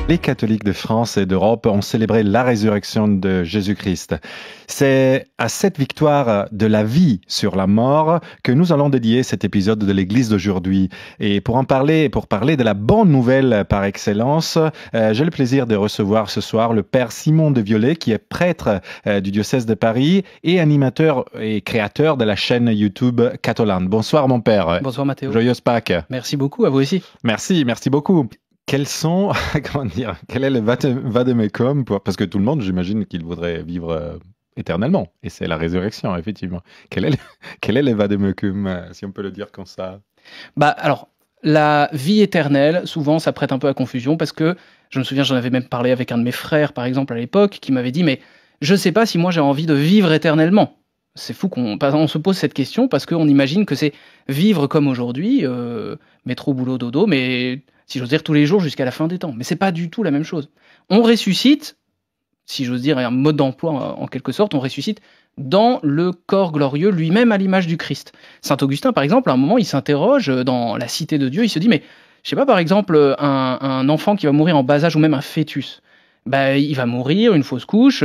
Les catholiques de France et d'Europe ont célébré la résurrection de Jésus-Christ. C'est à cette victoire de la vie sur la mort que nous allons dédier cet épisode de l'Église d'aujourd'hui. Et pour en parler, pour parler de la bonne nouvelle par excellence, j'ai le plaisir de recevoir ce soir le Père Simon de Violet, qui est prêtre du diocèse de Paris et animateur et créateur de la chaîne YouTube Catholand. Bonsoir mon Père. Bonsoir Mathéo. Joyeuse Pâques. Merci beaucoup, à vous aussi. Merci beaucoup. Quels sont, quel est le vademecum parce que tout le monde, j'imagine qu'il voudrait vivre éternellement, et c'est la résurrection, effectivement. Quel est le vademecum, si on peut le dire comme ça? Alors, la vie éternelle, souvent, ça prête un peu à confusion, parce que, je me souviens, j'en avais même parlé avec un de mes frères, par exemple, à l'époque, qui m'avait dit, mais je sais pas si moi j'ai envie de vivre éternellement. C'est fou on se pose cette question, parce qu'on imagine que c'est vivre comme aujourd'hui, métro, boulot, dodo, mais si j'ose dire tous les jours jusqu'à la fin des temps. Mais c'est pas du tout la même chose. On ressuscite, si j'ose dire un mode d'emploi en quelque sorte, on ressuscite dans le corps glorieux, lui-même à l'image du Christ. Saint Augustin, par exemple, à un moment, il s'interroge dans la cité de Dieu, il se dit, mais je sais pas, par exemple, un enfant qui va mourir en bas âge ou même un fœtus, il va mourir, une fausse couche,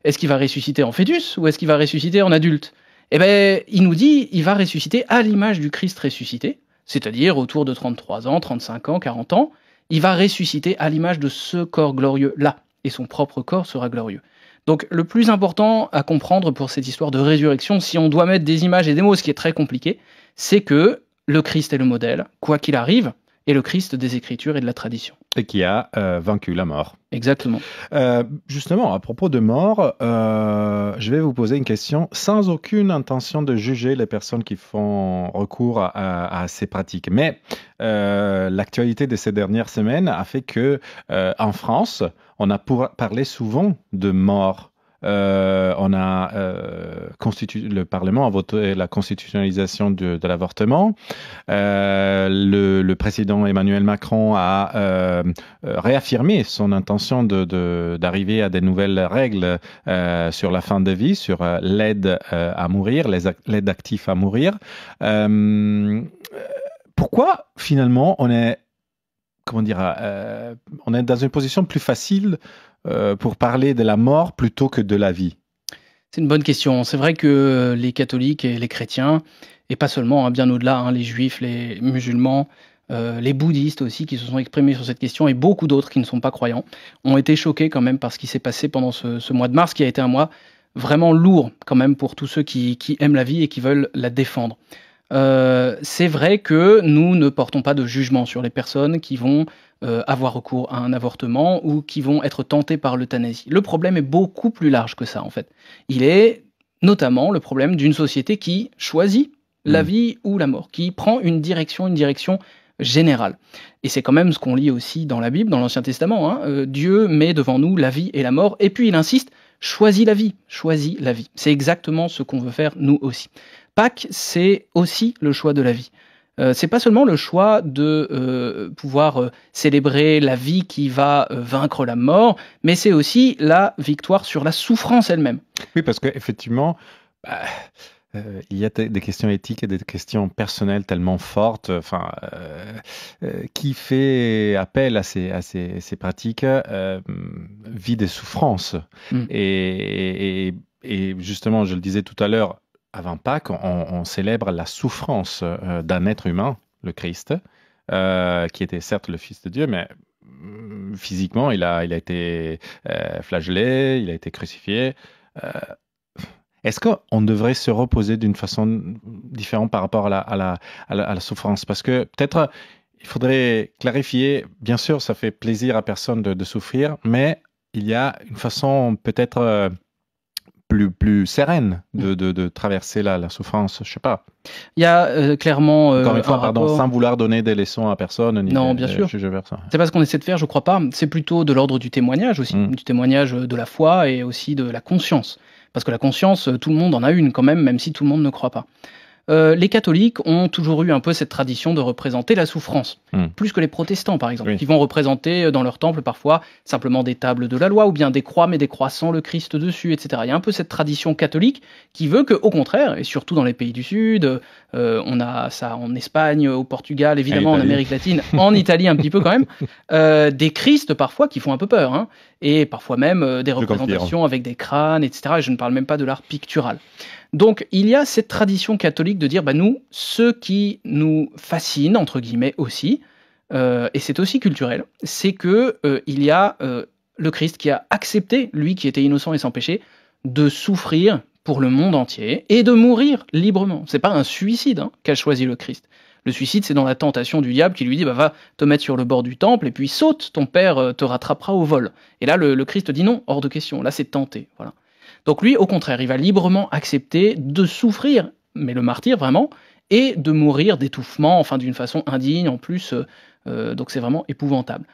est-ce qu'il va ressusciter en fœtus ou est-ce qu'il va ressusciter en adulte? Il nous dit, il va ressusciter à l'image du Christ ressuscité, c'est-à-dire autour de 33 ans, 35 ans, 40 ans, il va ressusciter à l'image de ce corps glorieux-là, et son propre corps sera glorieux. Donc le plus important à comprendre pour cette histoire de résurrection, si on doit mettre des images et des mots, ce qui est très compliqué, c'est que le Christ est le modèle, quoi qu'il arrive, et le Christ des Écritures et de la tradition. Et qui a vaincu la mort. Exactement. Justement, à propos de mort, je vais vous poser une question sans aucune intention de juger les personnes qui font recours à ces pratiques. Mais l'actualité de ces dernières semaines a fait que, en France, on a parlé souvent de mort. Le Parlement a voté la constitutionnalisation de l'avortement. Le président Emmanuel Macron a réaffirmé son intention d'arriver à des nouvelles règles sur la fin de vie, sur l'aide à mourir, l'aide active à mourir. Pourquoi finalement on est dans une position plus facile pour parler de la mort plutôt que de la vie? C'est une bonne question. C'est vrai que les catholiques et les chrétiens, et pas seulement, bien au-delà, les juifs, les musulmans, les bouddhistes aussi, qui se sont exprimés sur cette question, et beaucoup d'autres qui ne sont pas croyants, ont été choqués quand même par ce qui s'est passé pendant ce mois de mars, qui a été un mois vraiment lourd quand même pour tous ceux qui aiment la vie et qui veulent la défendre. C'est vrai que nous ne portons pas de jugement sur les personnes qui vont avoir recours à un avortement ou qui vont être tentées par l'euthanasie. Le problème est beaucoup plus large que ça, en fait. Il est notamment le problème d'une société qui choisit la vie ou la mort, qui prend une direction générale. Et c'est quand même ce qu'on lit aussi dans la Bible, dans l'Ancien Testament. Dieu met devant nous la vie et la mort, et puis il insiste, choisis la vie, choisis la vie. C'est exactement ce qu'on veut faire nous aussi. Pâques, c'est aussi le choix de la vie. C'est pas seulement le choix de pouvoir célébrer la vie qui va vaincre la mort, mais c'est aussi la victoire sur la souffrance elle-même. Oui, parce qu'effectivement, il y a des questions éthiques et des questions personnelles tellement fortes. Qui fait appel à ces pratiques vit des souffrances. Et justement, je le disais tout à l'heure, avant Pâques, on célèbre la souffrance d'un être humain, le Christ, qui était certes le Fils de Dieu, mais physiquement, il a été flagellé, il a été crucifié. Est-ce qu'on devrait se reposer d'une façon différente par rapport à la souffrance? Parce que peut-être il faudrait clarifier, bien sûr, ça fait plaisir à personne de souffrir, mais il y a une façon peut-être plus sereine de traverser la souffrance, je sais pas. Il y a clairement encore une fois, rapport... sans vouloir donner des leçons à personne, ni non, bien sûr. C'est pas ce qu'on essaie de faire, je crois pas. C'est plutôt de l'ordre du témoignage aussi, du témoignage de la foi et aussi de la conscience. Parce que la conscience, tout le monde en a une quand même si tout le monde ne croit pas. les catholiques ont toujours eu un peu cette tradition de représenter la souffrance, plus que les protestants par exemple, qui vont représenter dans leur temple parfois simplement des tables de la loi ou bien des croix, mais des croix sans le Christ dessus, etc. Il y a un peu cette tradition catholique qui veut qu'au contraire, et surtout dans les pays du Sud, on a ça en Espagne, au Portugal, évidemment en Amérique latine, en Italie un petit peu quand même, des Christ parfois qui font un peu peur, hein, et parfois même des représentations avec des crânes, etc. Et je ne parle même pas de l'art pictural. Donc, il y a cette tradition catholique de dire, nous, ce qui nous fascine, entre guillemets aussi, et c'est aussi culturel, c'est que il y a le Christ qui a accepté, lui qui était innocent et sans péché, de souffrir pour le monde entier et de mourir librement. C'est pas un suicide qu'a choisi le Christ. Le suicide, c'est dans la tentation du diable qui lui dit va te mettre sur le bord du temple et puis saute, ton père te rattrapera au vol. Et là, le Christ dit non, hors de question. Là, c'est tenté. Voilà. Donc lui, au contraire, il va librement accepter de souffrir, mais le martyr vraiment, et de mourir d'étouffement, enfin d'une façon indigne en plus. Donc c'est vraiment épouvantable.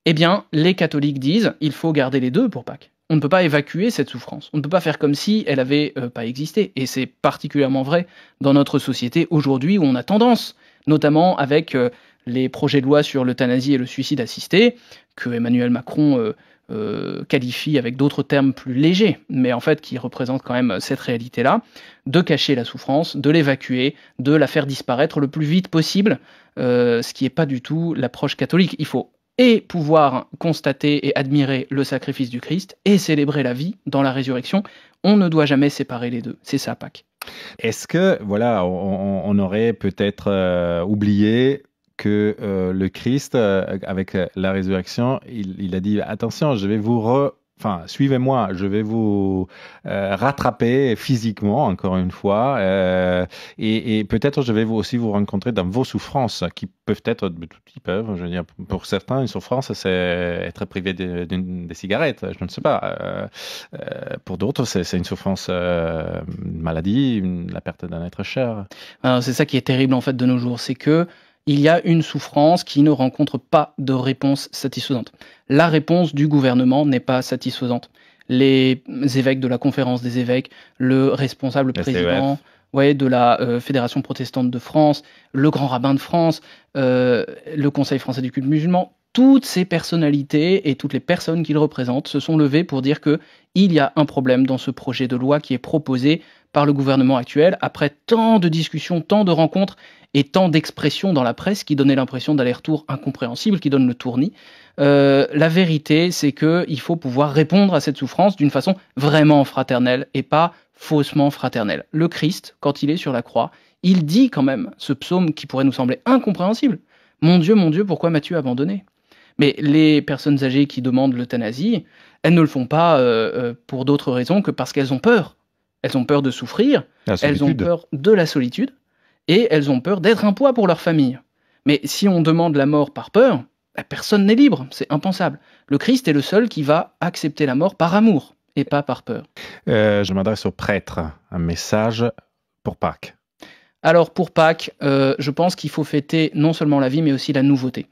Eh bien, les catholiques disent il faut garder les deux pour Pâques. On ne peut pas évacuer cette souffrance. On ne peut pas faire comme si elle avait pas existé. Et c'est particulièrement vrai dans notre société aujourd'hui où on a tendance, notamment avec les projets de loi sur l'euthanasie et le suicide assisté, que Emmanuel Macron qualifie avec d'autres termes plus légers, mais en fait qui représentent quand même cette réalité-là, de cacher la souffrance, de l'évacuer, de la faire disparaître le plus vite possible, ce qui n'est pas du tout l'approche catholique. Il faut et pouvoir constater et admirer le sacrifice du Christ et célébrer la vie dans la résurrection. On ne doit jamais séparer les deux. C'est ça, Pâques. Est-ce que, voilà, on aurait peut-être oublié que le Christ, avec la résurrection, il a dit attention, je vais vous suivez-moi, je vais vous rattraper physiquement, encore une fois, et peut-être je vais aussi vous rencontrer dans vos souffrances, qui peuvent être, qui peuvent, je veux dire, pour certains, une souffrance, c'est être privé des cigarettes, je ne sais pas. Pour d'autres, c'est une souffrance, une maladie, la perte d'un être cher. Alors, c'est ça qui est terrible en fait de nos jours, c'est que il y a une souffrance qui ne rencontre pas de réponse satisfaisante. La réponse du gouvernement n'est pas satisfaisante. Les évêques de la conférence des évêques, le responsable président de la Fédération protestante de France, le grand rabbin de France, le Conseil français du culte musulman, toutes ces personnalités et toutes les personnes qu'ils représentent se sont levées pour dire qu'il y a un problème dans ce projet de loi qui est proposé par le gouvernement actuel, après tant de discussions, tant de rencontres et tant d'expressions dans la presse qui donnaient l'impression d'aller-retour incompréhensible, qui donnent le tournis. La vérité, c'est qu'il faut pouvoir répondre à cette souffrance d'une façon vraiment fraternelle et pas faussement fraternelle. Le Christ, quand il est sur la croix, il dit quand même ce psaume qui pourrait nous sembler incompréhensible. Mon Dieu, pourquoi m'as-tu abandonné ? Mais les personnes âgées qui demandent l'euthanasie, elles ne le font pas pour d'autres raisons que parce qu'elles ont peur. Elles ont peur de souffrir, elles ont peur de la solitude, et elles ont peur d'être un poids pour leur famille. Mais si on demande la mort par peur, personne n'est libre, c'est impensable. Le Christ est le seul qui va accepter la mort par amour, et pas par peur. Je m'adresse au prêtre, un message pour Pâques. Alors pour Pâques, je pense qu'il faut fêter non seulement la vie, mais aussi la nouveauté.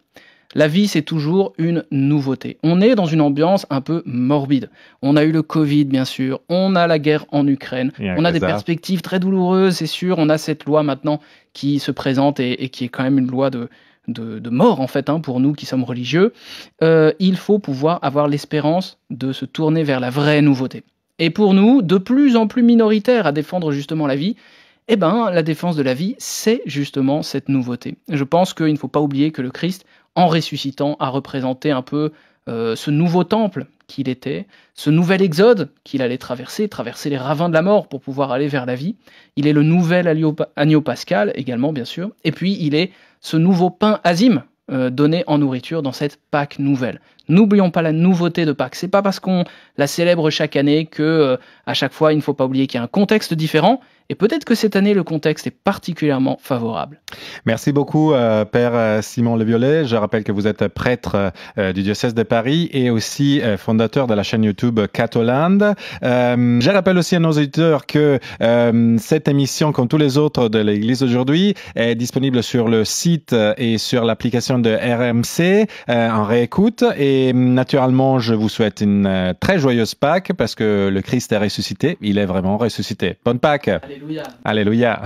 La vie, c'est toujours une nouveauté. On est dans une ambiance un peu morbide. On a eu le Covid, bien sûr. On a la guerre en Ukraine. On a des perspectives très douloureuses, c'est sûr. On a cette loi maintenant qui se présente et qui est quand même une loi de mort, en fait, pour nous qui sommes religieux. Il faut pouvoir avoir l'espérance de se tourner vers la vraie nouveauté. Et pour nous, de plus en plus minoritaires à défendre justement la vie, la défense de la vie, c'est justement cette nouveauté. Je pense qu'il ne faut pas oublier que le Christ, en ressuscitant, a représenté un peu ce nouveau temple qu'il était, ce nouvel exode qu'il allait traverser les ravins de la mort pour pouvoir aller vers la vie. Il est le nouvel agneau pascal également, bien sûr. Et puis, il est ce nouveau pain azime donné en nourriture dans cette Pâques nouvelle. N'oublions pas la nouveauté de Pâques. C'est pas parce qu'on la célèbre chaque année que à chaque fois, il ne faut pas oublier qu'il y a un contexte différent. Et peut-être que cette année, le contexte est particulièrement favorable. Merci beaucoup, Père Simon Le Violet. Je rappelle que vous êtes prêtre du diocèse de Paris et aussi fondateur de la chaîne YouTube Catholand. Je rappelle aussi à nos auditeurs que cette émission, comme tous les autres de l'Église aujourd'hui, est disponible sur le site et sur l'application de RMC en réécoute. Et naturellement, je vous souhaite une très joyeuse Pâques parce que le Christ est ressuscité. Il est vraiment ressuscité. Bonne Pâques. Alléluia. Alléluia.